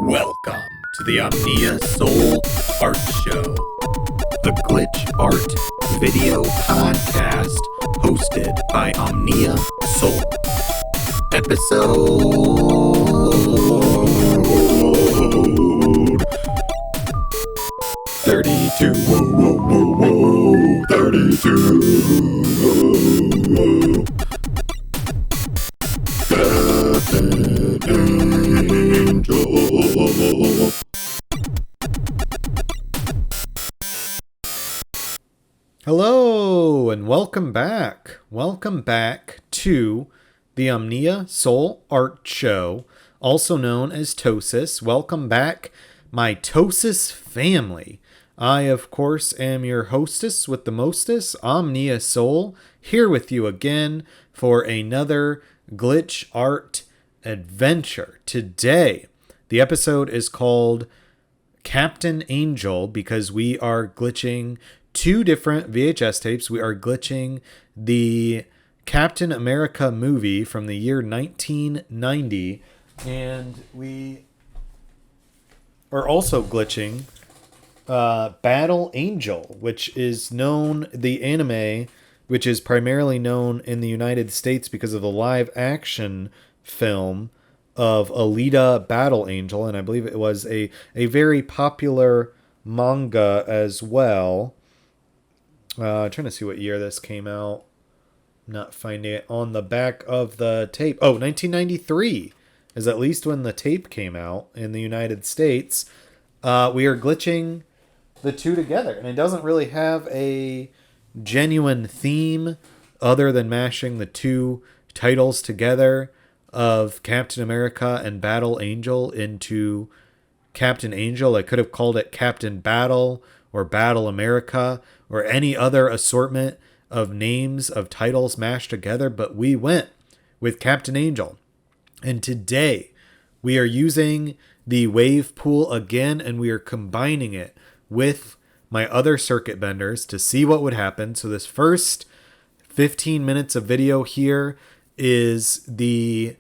Welcome to the Omnia Sol Art Show, the glitch art video podcast hosted by Omnia Sol. Episode 32. Whoa, whoa, whoa, whoa, 32. Captain Angel. Hello and welcome back. Welcome back to the Omnia Sol Art Show, also known as TOSAS. Welcome back, my TOSAS family. I, of course, am your hostess with the mostest, Omnia Sol, here with you again for another glitch art adventure. Today, the episode is called Captain Angel because we are glitching two different VHS tapes. We are glitching the Captain America movie from the year 1990, and we are also glitching Battle Angel, which is known, the anime, which is primarily known in the United States because of the live action film of Alita Battle Angel, and I believe it was a very popular manga as well. Trying to see what year this came out. Not finding it on the back of the tape. Oh, 1993 is at least when the tape came out in the United States. We are glitching the two together, and it doesn't really have a genuine theme other than mashing the two titles together of Captain America and Battle Angel into Captain Angel. I could have called it Captain Battle or Battle America or any other assortment of names of titles mashed together, but we went with Captain Angel. And today we are using the Waaave Pool again, and we are combining it with my other circuit benders to see what would happen. So this first 15 minutes of video here is the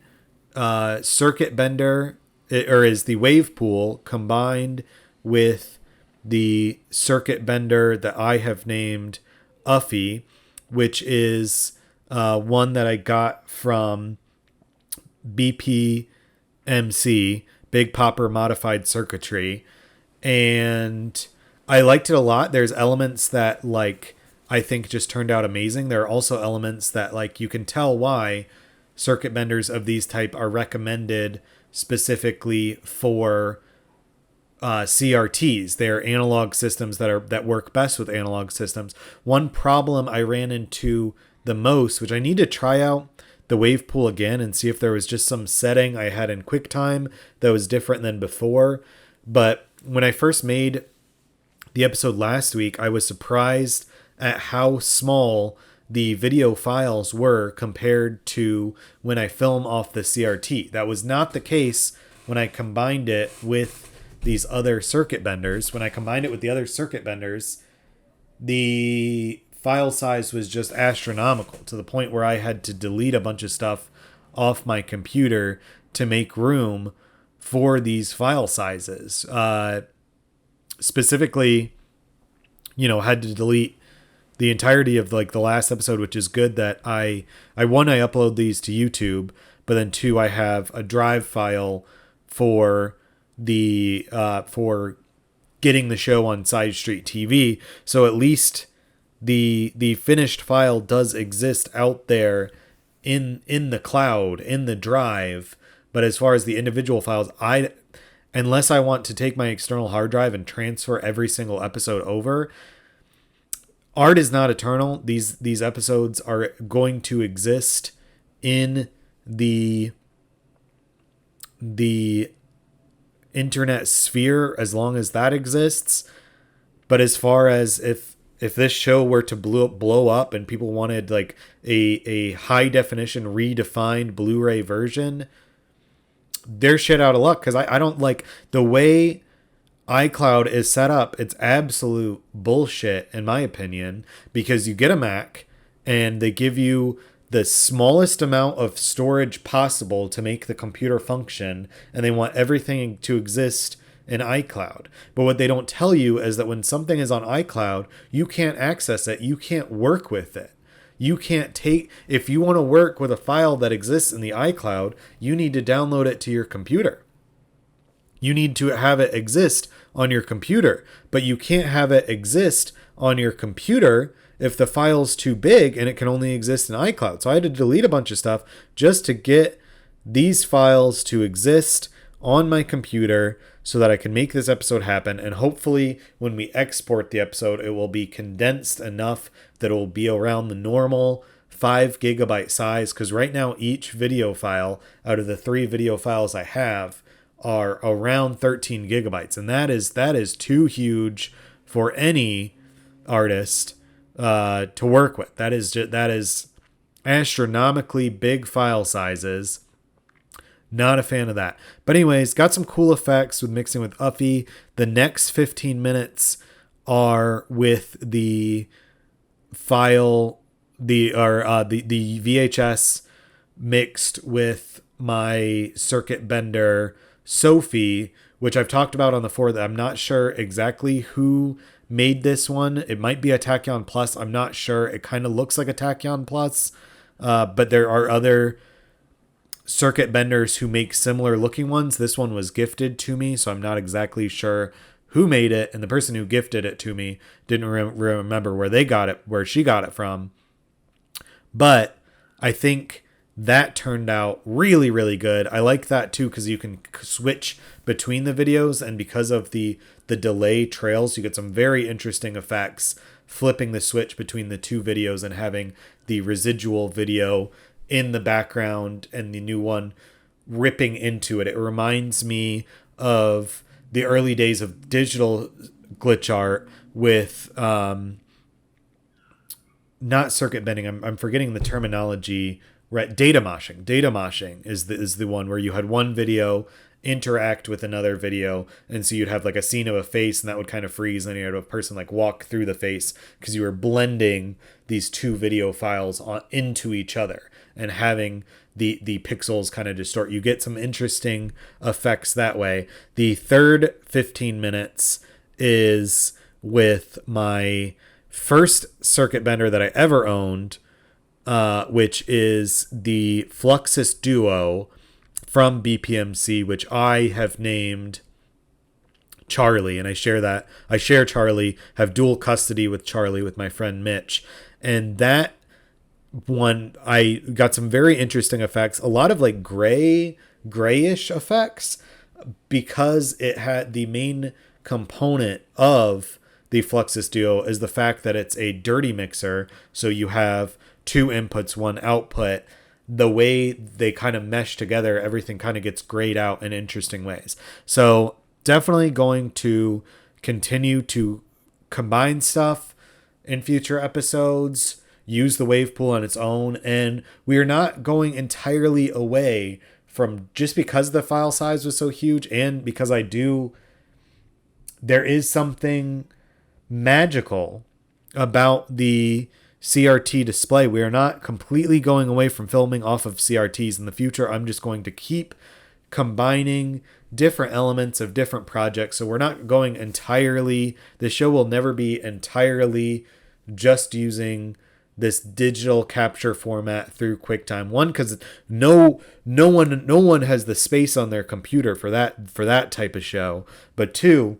circuit bender, or is the Waaave Pool combined with the circuit bender that I have named Uffy, which is one that I got from BPMC, Big Popper Modified Circuitry, and I liked it a lot. There's elements that, like, I think just turned out amazing. There are also elements that, like, you can tell why circuit benders of these type are recommended specifically for CRTs. They're analog systems that work best with analog systems. One problem I ran into the most, which I need to try out the Waaave Pool again and see if there was just some setting I had in QuickTime that was different than before. But when I first made the episode last week, I was surprised at how small the video files were compared to when I film off the CRT. That was not the case when I combined it with these other circuit benders. When I combined it with the other circuit benders, the file size was just astronomical, to the point where I had to delete a bunch of stuff off my computer to make room for these file sizes. Specifically, had to delete the entirety of, like, the last episode, which is good that I upload these to YouTube, but then two, I have a drive file for the for getting the show on Side Street TV. So at least the finished file does exist out there in the cloud, in the drive. But as far as the individual files, unless I want to take my external hard drive and transfer every single episode over, art is not eternal. These episodes are going to exist in the internet sphere as long as that exists. But as far as if this show were to blow up and people wanted, like, a high definition redefined Blu-ray version, they're shit out of luck, because I don't like the way iCloud is set up. It's absolute bullshit in my opinion, because you get a Mac and they give you the smallest amount of storage possible to make the computer function, and they want everything to exist in iCloud. But what they don't tell you is that when something is on iCloud, you can't access it, you can't work with it. You can't take, if you want to work with a file that exists in the iCloud, you need to download it to your computer. You need to have it exist on your computer, but you can't have it exist on your computer if the file's too big and it can only exist in iCloud. So I had to delete a bunch of stuff just to get these files to exist on my computer so that I can make this episode happen. And hopefully when we export the episode, it will be condensed enough that it will be around the normal 5 gigabyte size. Because right now, each video file out of the 3 video files I have are around 13 gigabytes. And that is too huge for any artist to work with. That is astronomically big file sizes. Not a fan of that. But anyways, got some cool effects with mixing with Uffy. The next 15 minutes are with the file, the VHS mixed with my circuit bender Sophie, which I've talked about on the forum. I'm not sure exactly who made this one. It might be a Tachyon Plus. I'm not sure. It kind of looks like a Tachyon Plus, but there are other circuit benders who make similar looking ones. This one was gifted to me, so I'm not exactly sure who made it, and the person who gifted it to me didn't remember where she got it from. But I think that turned out really, really good. I like that too because you can switch between the videos, and because of the delay trails, you get some very interesting effects flipping the switch between the 2 videos and having the residual video in the background and the new one ripping into it. It reminds me of the early days of digital glitch art with not circuit bending. I'm forgetting the terminology. Right, data moshing. Data moshing is the one where you had one video interact with another video, and so you'd have like a scene of a face, and that would kind of freeze, and then you had a person like walk through the face because you were blending these 2 video files into each other and having the pixels kind of distort. You get some interesting effects that way. The third 15 minutes is with my first circuit bender that I ever owned, which is the Fluxus Duo from BPMC, which I have named Charlie, and I share Charlie, have dual custody with Charlie with my friend Mitch. And that one, I got some very interesting effects, a lot of like grayish effects, because it had the main component of the Fluxus Duo is the fact that it's a dirty mixer. So you have 2 inputs, 1 output. The way they kind of mesh together, everything kind of gets grayed out in interesting ways. So definitely going to continue to combine stuff in future episodes, use the Waaave Pool on its own, and we are not going entirely away from, just because the file size was so huge and because there is something magical about the CRT display. We are not completely going away from filming off of CRTs in the future. I'm just going to keep combining different elements of different projects. So we're not going entirely, the show will never be entirely just using this digital capture format through QuickTime. One, because no one has the space on their computer for that type of show. But 2,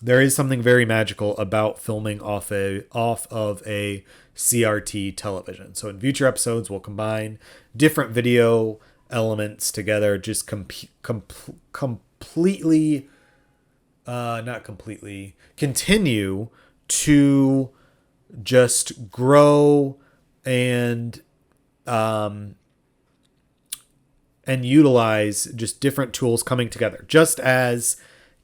there is something very magical about filming off of a CRT television. So in future episodes, we'll combine different video elements together, just continue to just grow and utilize just different tools coming together, just as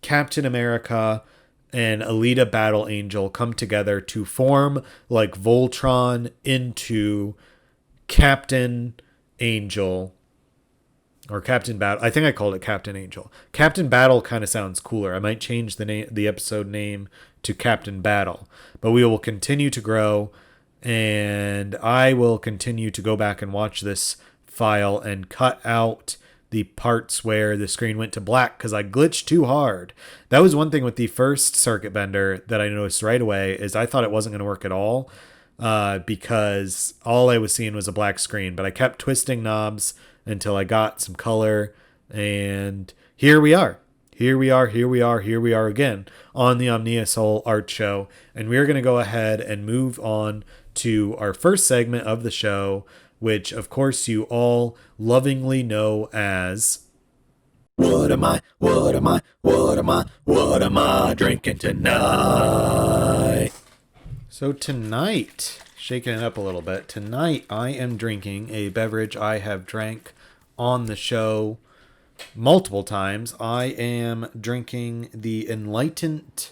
Captain America and Alita Battle Angel come together to form like Voltron into Captain Angel, or Captain Battle. I think I called it Captain Angel. Captain Battle kind of sounds cooler. I might change the episode name to Captain Battle. But we will continue to grow And I will continue to go back and watch this file and cut out the parts where the screen went to black because I glitched too hard. That was one thing with the first circuit bender that I noticed right away is I thought it wasn't going to work at all because all I was seeing was a black screen. But I kept twisting knobs until I got some color, and here we are. Here we are again on the Omnia Sol art show. And we're going to go ahead and move on to our first segment of the show, which of course you all lovingly know as What am I drinking tonight? So tonight, shaking it up a little bit, tonight I am drinking a beverage I have drank on the show multiple times. I am drinking the Enlightenment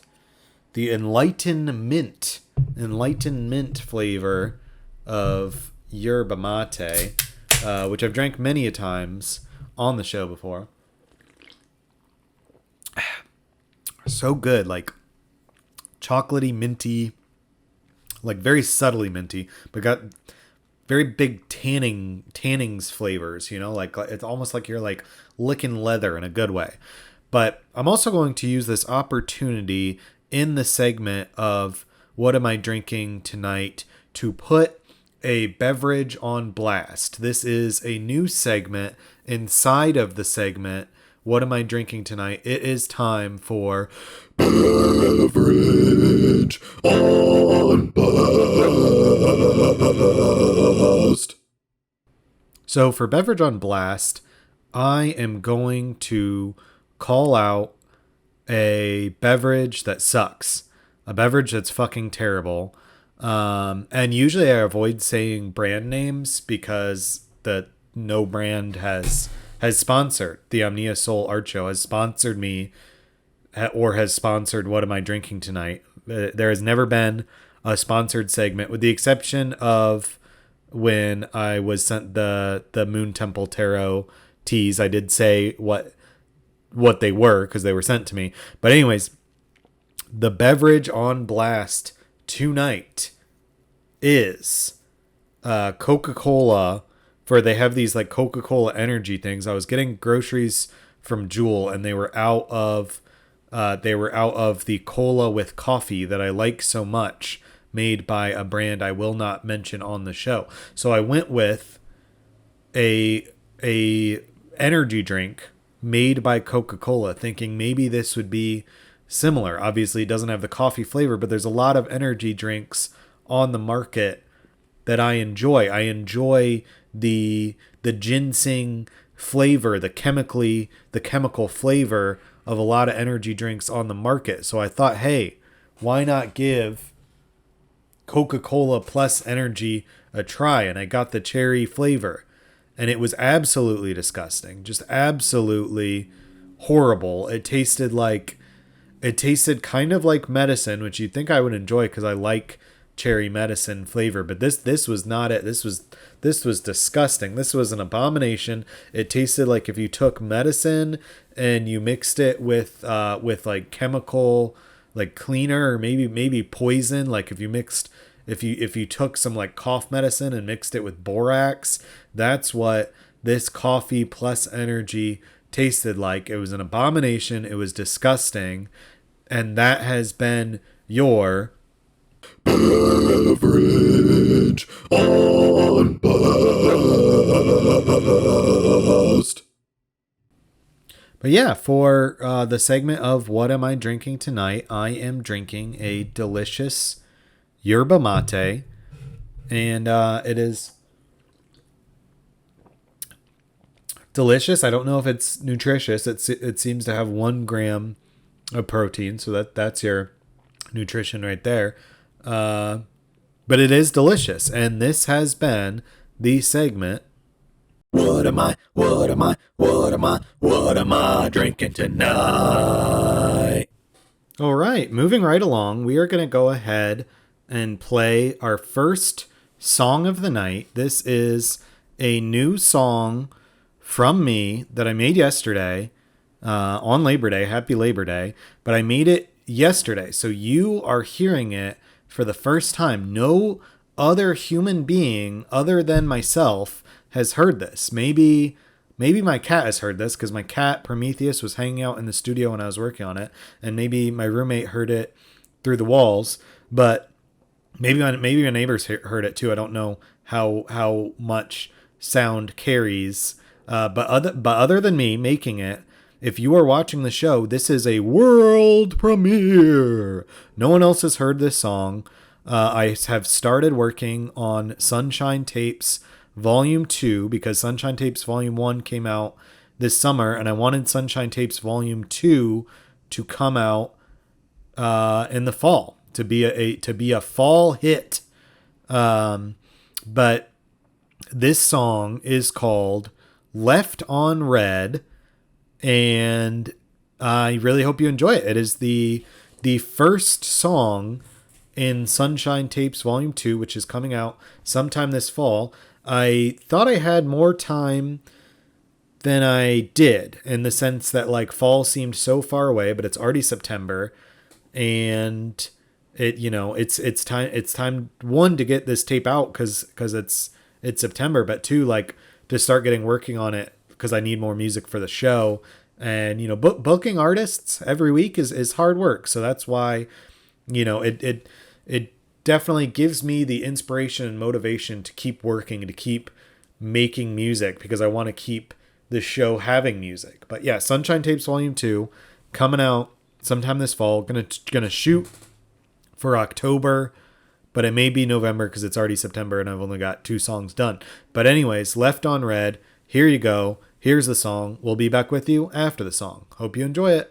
flavor of yerba mate, which I've drank many a times on the show before. So good, like chocolatey, minty, like very subtly minty, but got very big tannings flavors, you know, like it's almost like you're like licking leather in a good way. But I'm also going to use this opportunity in the segment of What Am I Drinking Tonight to put a beverage on blast. This is a new segment inside of the segment What Am I Drinking Tonight? It is time for Beverage on Blast. So for Beverage on Blast, I am going to call out a beverage that sucks. A beverage that's fucking terrible. And usually I avoid saying brand names because no brand has sponsored the Omnia Sol art show, has sponsored me, or has sponsored What Am I Drinking Tonight. There has never been a sponsored segment, with the exception of when I was sent the Moon Temple Tarot teas. I did say what they were because they were sent to me. But anyways, the beverage on blast tonight is Coca-Cola. They have these like Coca-Cola energy things. I was getting groceries from Jewel, and they were out of the cola with coffee that I like so much, made by a brand I will not mention on the show. So I went with a energy drink made by Coca-Cola, thinking maybe this would be similar. Obviously, it doesn't have the coffee flavor, but there's a lot of energy drinks on the market that I enjoy. I enjoy the ginseng flavor, the chemical flavor of a lot of energy drinks on the market. So I thought, hey, why not give Coca-Cola plus energy a try? And I got the cherry flavor, and it was absolutely disgusting, just absolutely horrible. It tasted kind of like medicine, which you'd think I would enjoy because I like cherry medicine flavor, but this was not it. This was disgusting. This was an abomination. It tasted like if you took medicine and you mixed it with like chemical, like cleaner, or maybe poison. Like if you took some like cough medicine and mixed it with borax, that's what this coffee plus energy tasted like. It was an abomination. It was disgusting. And that has been your Beverage on Blast. But yeah, for the segment of What Am I Drinking Tonight, I am drinking a delicious yerba mate, and it is delicious. I don't know if it's nutritious. It seems to have 1 gram of protein, so that's your nutrition right there. But it is delicious, and this has been the segment What am I drinking tonight? All right, moving right along, we are going to go ahead and play our first song of the night. This is a new song from me that I made yesterday on Labor Day. Happy Labor Day. But I made it yesterday, so you are hearing it for the first time. No other human being other than myself has heard this. Maybe my cat has heard this, because my cat Prometheus was hanging out in the studio when I was working on it, and maybe my roommate heard it through the walls, but maybe my neighbors heard it too. I don't know how much sound carries, but other than me making it, if you are watching the show, this is a world premiere. No one else has heard this song. I have started working on Sunshine Tapes Volume 2, because Sunshine Tapes Volume 1 came out this summer, and I wanted Sunshine Tapes Volume 2 to come out in the fall, to be a fall hit. But this song is called Left on Red, and I really hope you enjoy it. It is the first song in Sunshine Tapes Volume 2, which is coming out sometime this fall. I thought I had more time than I did, in the sense that like fall seemed so far away, but it's already September, and it's time, one, to get this tape out because it's September, but two, like, to start working on it, because I need more music for the show. And booking artists every week is hard work, so that's why it definitely gives me the inspiration and motivation to keep working, to keep making music, because I want to keep the show having music. But yeah, Sunshine Tapes Volume 2 coming out sometime this fall. Gonna shoot for October, but it may be November because it's already September and I've only got 2 songs done. But anyways, Left on Red, here you go. Here's the song. We'll be back with you after the song. Hope you enjoy it.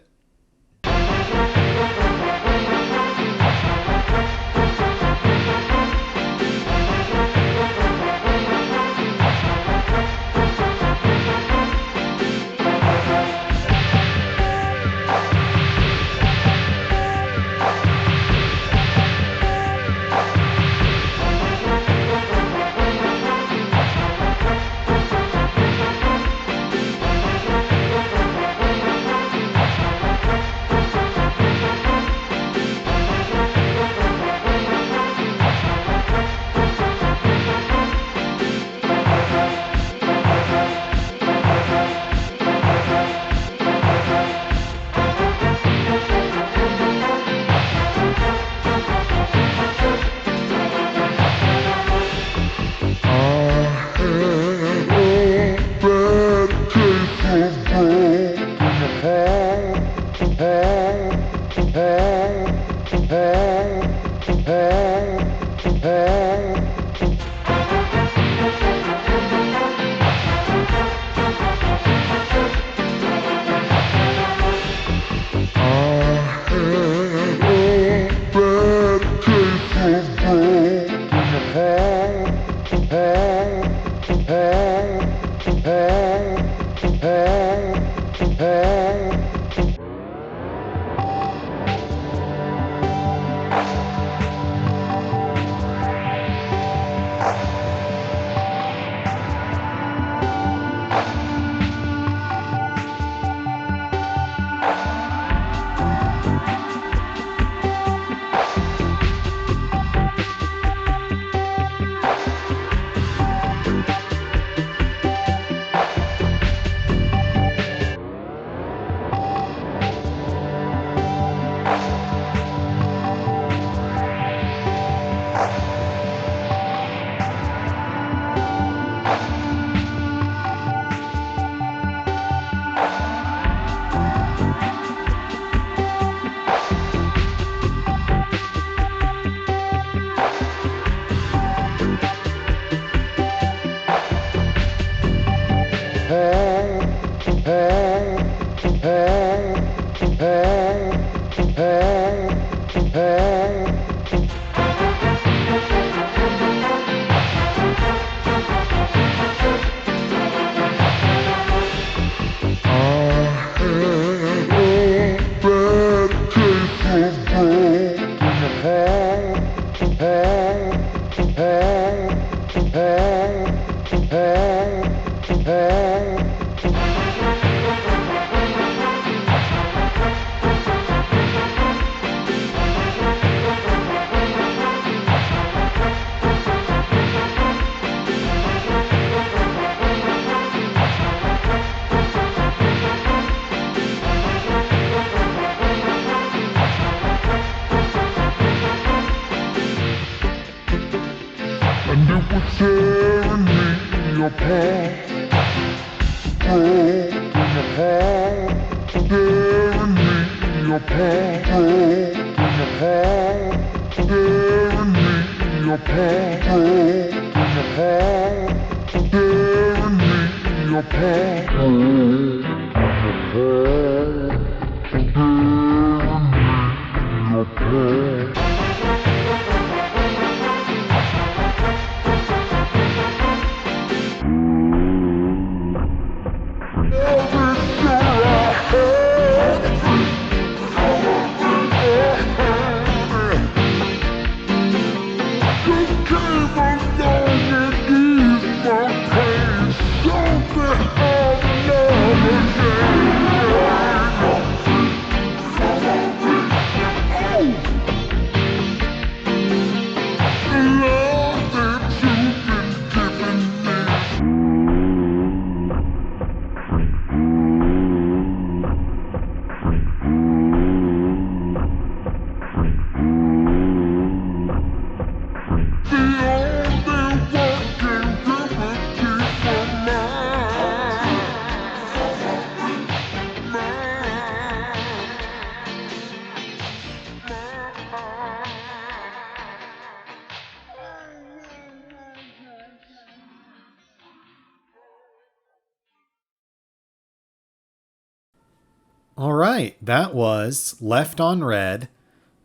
All right, that was Left on Red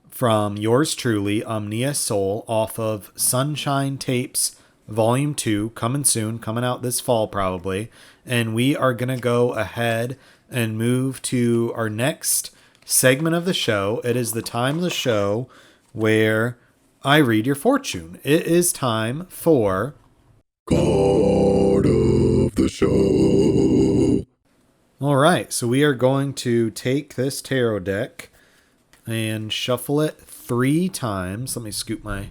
from yours truly, Omnia Sol, off of Sunshine Tapes Volume 2, coming soon, coming out this fall probably. And we are going to go ahead and move to our next segment of the show. It is the time of the show where I read your fortune. It is time for Card of the Show. All right, so we are going to take this tarot deck and shuffle it 3 times. Let me scoot my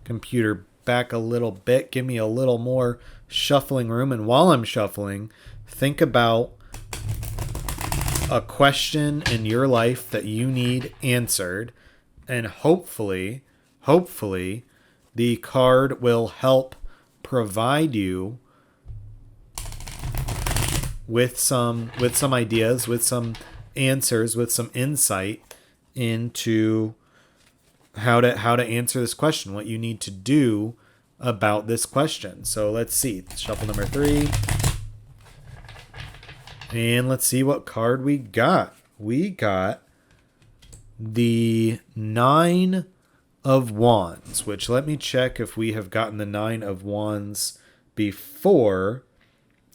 computer back a little bit. Give me a little more shuffling room. And while I'm shuffling, think about a question in your life that you need answered. And hopefully, the card will help provide you with some ideas, with some answers, with some insight into how to answer this question, what you need to do about this question. So let's see. Shuffle number 3. And let's see what card we got. We got the 9 of Wands, which let me check if we have gotten the 9 of Wands before.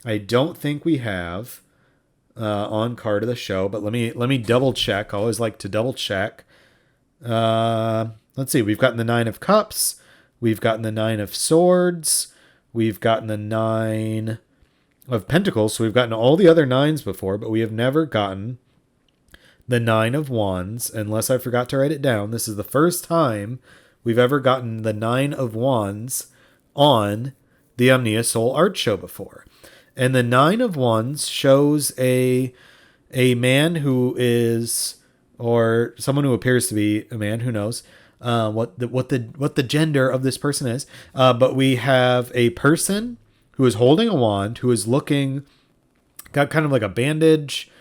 I don't think we have on card of the show, but let me double check. I always like to double check. Let's see. We've gotten the 9 of Cups. We've gotten the 9 of Swords. We've gotten the 9 of Pentacles. So we've gotten all the other 9s before, but we have never gotten the 9 of Wands, unless I forgot to write it down. This is the first time we've ever gotten the 9 of Wands on the Omnia Sol art show before. And the 9 of Wands shows a man who is, or someone who appears to be a man, who knows what the gender of this person is. But we have a person who is holding a wand, who is looking, got kind of like a bandage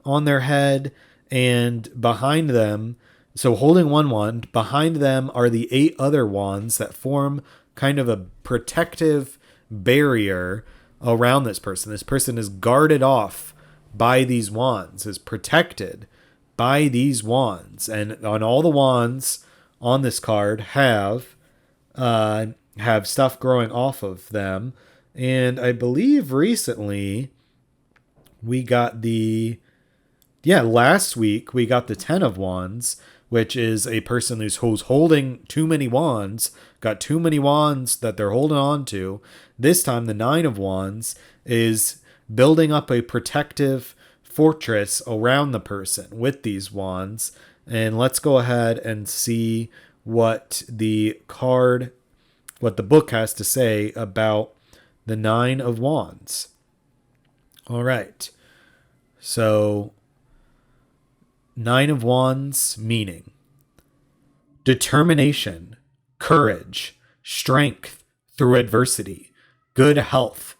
on their head, and behind them, so holding one wand, behind them are the 8 other wands that form kind of a protective barrier around this person. This person is guarded off by these wands, is protected by these wands. And on all the wands on this card have stuff growing off of them. And I believe recently we got last week we got the 10 of Wands, which is a person who's holding too many wands, got too many wands that they're holding on to. This time, the 9 of Wands is building up a protective fortress around the person with these wands. And let's go ahead and see what the book has to say about the 9 of Wands. All right. So 9 of Wands meaning determination, courage, strength through adversity, good health,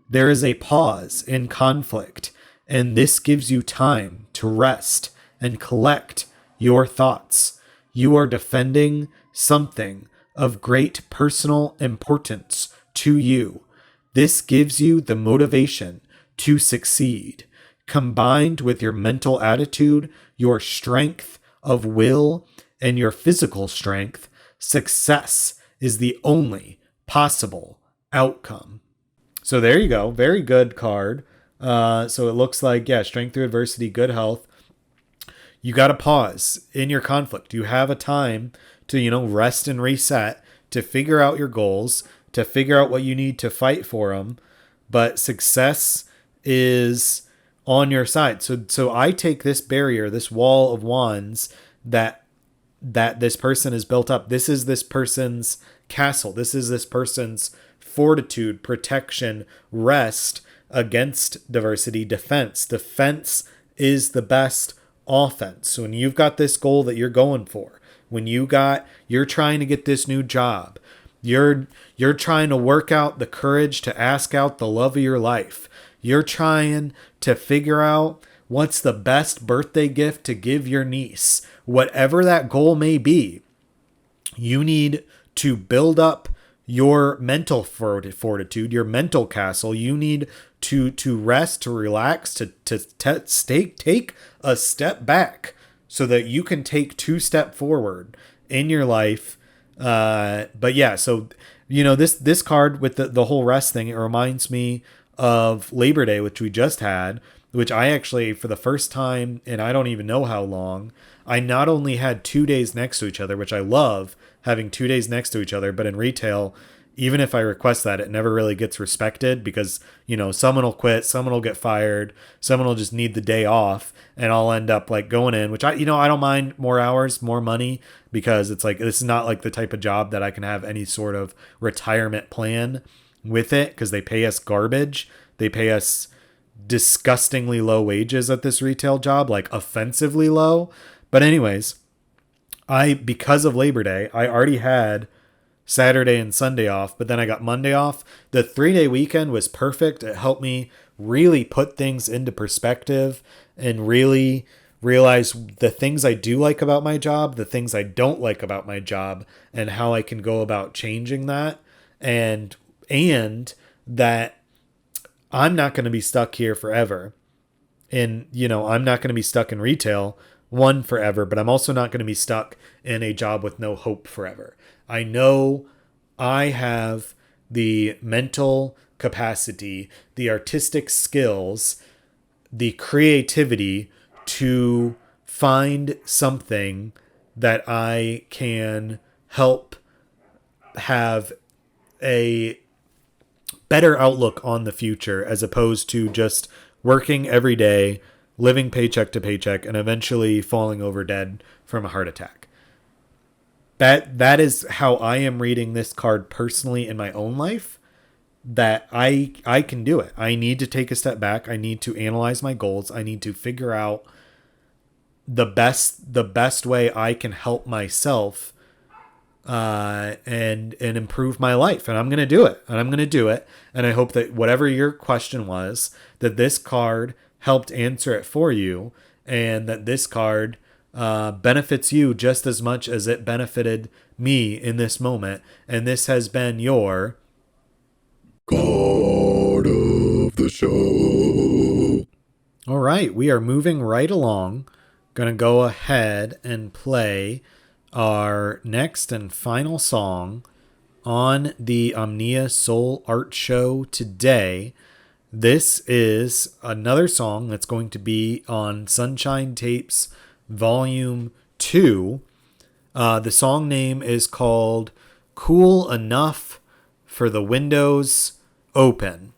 There is a pause in conflict, and this gives you time to rest and collect your thoughts. You are defending something of great personal importance to you. This gives you the motivation to succeed. Combined with your mental attitude, your strength of will, and your physical strength, success is the only possible outcome. So there you go. Very good card. So it looks like, yeah, strength through adversity, good health. You got to pause in your conflict. You have a time to, rest and reset, to figure out your goals, to figure out what you need to fight for them. But success is on your side. So I take this barrier, this wall of wands that this person has built up. This is this person's castle. This is this person's fortitude, protection, rest against diversity, defense. Defense is the best offense. So when you've got this goal that you're going for, when you're trying to get this new job, you're trying to work out the courage to ask out the love of your life. You're trying to figure out what's the best birthday gift to give your niece. Whatever that goal may be, you need to build up your mental fortitude, your mental castle. You need to rest, to relax, to take a step back so that you can take 2 steps forward in your life. But yeah, so this card with the whole rest thing, it reminds me of Labor Day, which we just had, which I actually, for the first time, and I don't even know how long, I not only had 2 days next to each other, which I love having 2 days next to each other, but in retail, even if I request that, it never really gets respected because, someone will quit, someone will get fired, someone will just need the day off, and I'll end up like going in, which I don't mind more hours, more money, because it's like, this is not like the type of job that I can have any sort of retirement plan with it, because they pay us garbage. They pay us disgustingly low wages at this retail job, like offensively low. But anyways, because of Labor Day, I already had Saturday and Sunday off, but then I got Monday off. The 3-day weekend was perfect. It helped me really put things into perspective and really realize the things I do like about my job, the things I don't like about my job, and how I can go about changing that. And that I'm not going to be stuck here forever. And, I'm not going to be stuck in retail, forever, but I'm also not going to be stuck in a job with no hope forever. I know I have the mental capacity, the artistic skills, the creativity to find something that I can help have a better outlook on the future, as opposed to just working every day, living paycheck to paycheck, and eventually falling over dead from a heart attack. That is how I am reading this card personally in my own life, that I can do it. I need to take a step back. I need to analyze my goals. I need to figure out the best way I can help myself and improve my life. And I'm going to do it. And I hope that whatever your question was, that this card helped answer it for you, and that this card benefits you just as much as it benefited me in this moment. And this has been your Card of the show. All right, we are moving right along. Gonna go ahead and play our next and final song on the Omnia Sol art show today. This is another song that's going to be on Sunshine Tapes Volume 2. The song name is called Cool Enough for the Windows Open.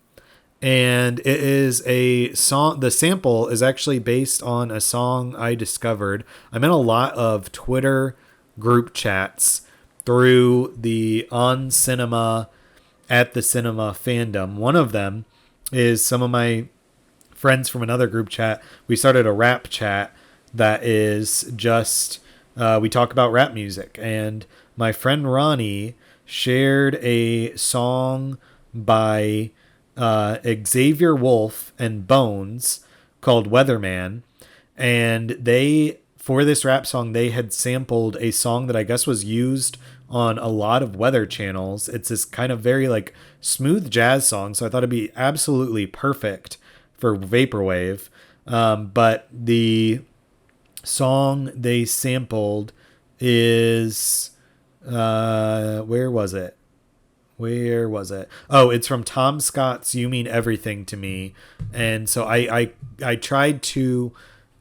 And it is a song. The sample is actually based on a song I discovered. I'm in a lot of Twitter group chats through the On Cinema, At the Cinema fandom. One of them is some of my friends from another group chat. We started a rap chat that is just, we talk about rap music. And my friend Ronnie shared a song by Xavier Wolf and Bones called Weatherman. And for this rap song, they had sampled a song that I guess was used on a lot of weather channels. It's this kind of very like smooth jazz song. So I thought it'd be absolutely perfect for Vaporwave. But the song they sampled is, where was it? Oh, it's from Tom Scott's You Mean Everything to Me. And so I tried to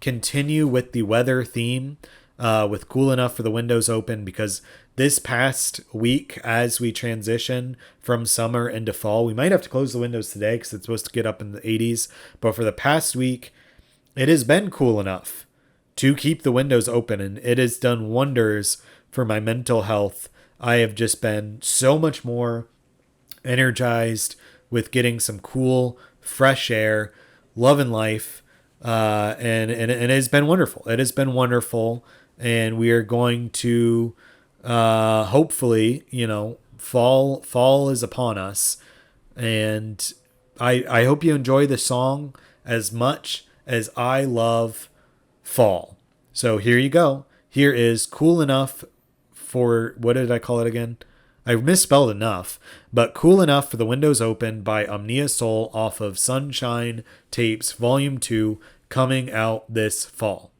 continue with the weather theme, with Cool Enough for the Windows Open, because this past week, as we transition from summer into fall, we might have to close the windows today because it's supposed to get up in the 80s. But for the past week, it has been cool enough to keep the windows open, and it has done wonders for my mental health. I have just been so much more energized with getting some cool, fresh air, loving life, and it has been wonderful. It has been wonderful, and we are going to hopefully, fall is upon us, and I hope you enjoy the song as much as I love fall. So here you go. Here is Cool Enough for, what did I call it again? I misspelled enough, but Cool Enough for the Windows Open by Omnia Sol off of Sunshine Tapes Volume 2, coming out this fall.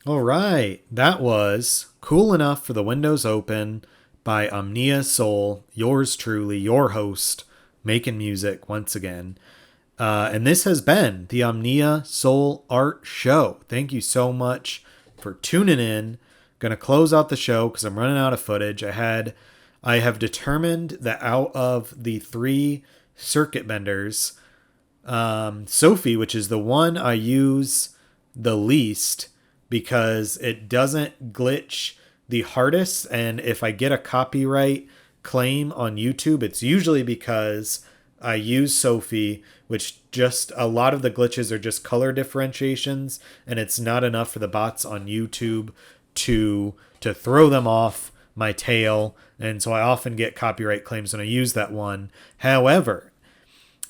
All right, that was Cool Enough for the Windows Open by Omnia Sol, yours truly, your host, making music once again. And this has been the Omnia Sol Art Show. Thank you so much for tuning in. Gonna close out the show because I'm running out of footage. I have determined that out of the 3 circuit benders, Sophie, which is the one I use the least because it doesn't glitch the hardest, and if I get a copyright claim on YouTube, it's usually because I use Sophie, which just a lot of the glitches are just color differentiations, and it's not enough for the bots on YouTube to throw them off my tail, and so I often get copyright claims when I use that one. However,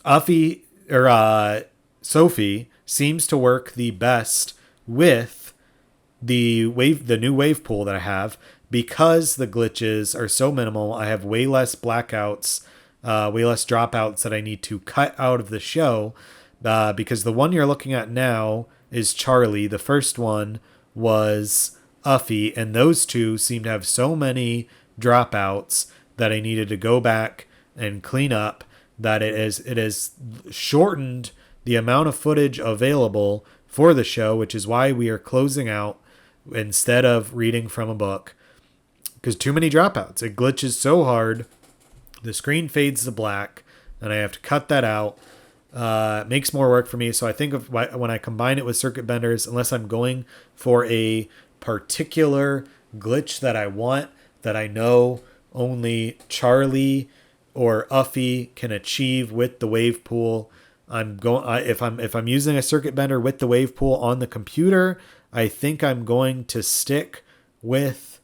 Sophie seems to work the best with the new wave pool that I have, because the glitches are so minimal. I have way less blackouts, way less dropouts that I need to cut out of the show, because the one you're looking at now is Charlie. The first one was Uffy, and those two seem to have so many dropouts that I needed to go back and clean up, that it has shortened the amount of footage available for the show, which is why we are closing out instead of reading from a book, because too many dropouts. It glitches so hard, the screen fades to black, and I have to cut that out. It makes more work for me. So I think when I combine it with circuit benders, unless I'm going for a particular glitch that I want, that I know only Charlie or Uffy can achieve with the wave pool, if I'm using a circuit bender with the wave pool on the computer, I think I'm going to stick with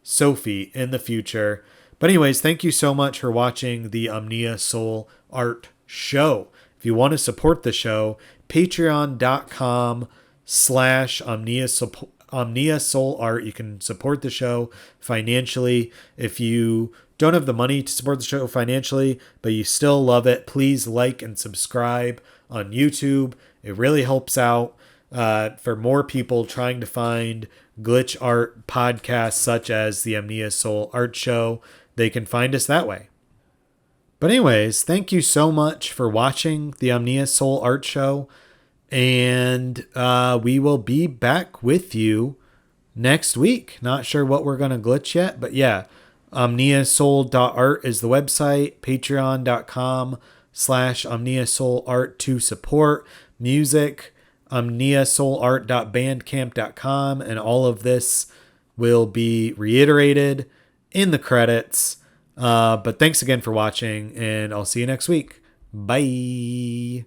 Sophie in the future. But anyways, thank you so much for watching the Omnia Sol Art Show. If you want to support the show, patreon.com/Omnia Sol Art. You can support the show financially. If you don't have the money to support the show financially, but you still love it, please like and subscribe on YouTube. It really helps out for more people trying to find glitch art podcasts such as the Omnia Sol Art Show. They can find us that way. But anyways, thank you so much for watching the Omnia Sol Art Show, and we will be back with you next week. Not sure what we're going to glitch yet, but yeah, omniasol.art is the website, patreon.com/omniasolart to support music, omniasolart.bandcamp.com, and all of this will be reiterated in the credits. But thanks again for watching, and I'll see you next week. Bye.